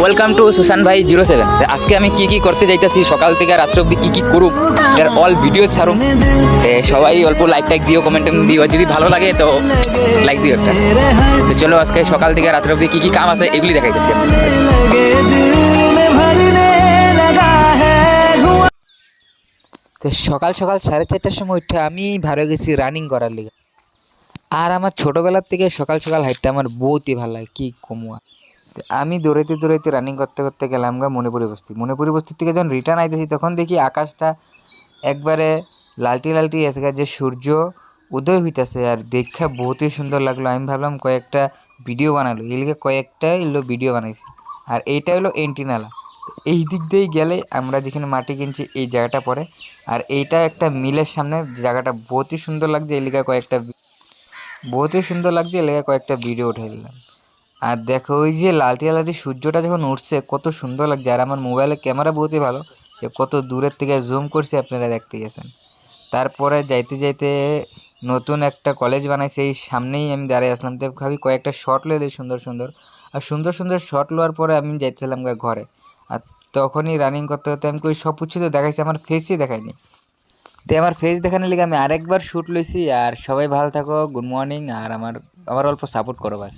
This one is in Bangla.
ওয়েলকাম টু সুশান ভাই 07। আজকে আমি কি কি করতে যাইতেছি, সকাল থেকে রাত্র অব্দি কি কি করুম, এর অল ভিডিও ছাড়ুম। সবাই অল্প লাইক টাইক দিও, কমেন্ট দিও, যদি ভালো লাগে তো লাইক দিও একটা। তো চলো আজকে সকাল থেকে রাত্র অব্দি কি কি কাম আছে এগুলি দেখাইতেছি। তো সকাল সকাল 4:30টার সময় উঠে আমি ভালো গেছি রানিং করার লিগে। আর আমার ছোটোবেলার থেকে সকাল সকাল হাইটটা আমার বহুতই ভালো লাগে, কি কমুয়া। আমি দৌড়াইতে দৌড়াইতে রানিং করতে করতে গেলাম গা মণিপুরি বস্তি থেকে যখন রিটার্ন আইতেছি তখন দেখি আকাশটা একবারে লালটি লালটি আছে, যে সূর্য উদয় হইতেছে। আর দেখা বহুতই সুন্দর লাগলো। আমি ভাবলাম কয়েকটা ভিডিও বানালো, এই লিগে কয়েকটা ভিডিও বানাইছি। আর এইটা হলো এন্টিনালা। এই দিক দিয়েই গেলে আমরা যেখানে মাটি কিনছি এই জায়গাটা পড়ে। আর এইটা একটা মিলের সামনে, জায়গাটা বহুতই সুন্দর লাগছে, এই লিগে কয়েকটা ভিডিও উঠে দিলাম। আর দেখো ওই যে লালটি লালটি সূর্যটা যখন উঠছে কত সুন্দর লাগছে। আর আমার মোবাইলের ক্যামেরা বহুতই ভালো, যে কত দূরের থেকে জুম করছে আপনারা দেখতে গেছেন। তারপরে যাইতে যাইতে নতুন একটা কলেজ বানাইছে, এই সামনেই আমি দাঁড়িয়ে আসলাম। তো ভাবি কয়েকটা শট লইলে সুন্দর সুন্দর। আর সুন্দর সুন্দর শট লওয়ার পরে আমি যাইতেছিলাম ঘরে। আর তখনই রানিং করতে করতে আমি কই সব কিছু তো দেখাইছি, আমার ফেসই দেখাইনি। তো আমার ফেস দেখানোর লিগে আমি আরেকবার শ্যুট লইছি। আর সবাই ভালো থাকো, গুড মর্নিং। আর আমার অল্প সাপোর্ট করো বাস।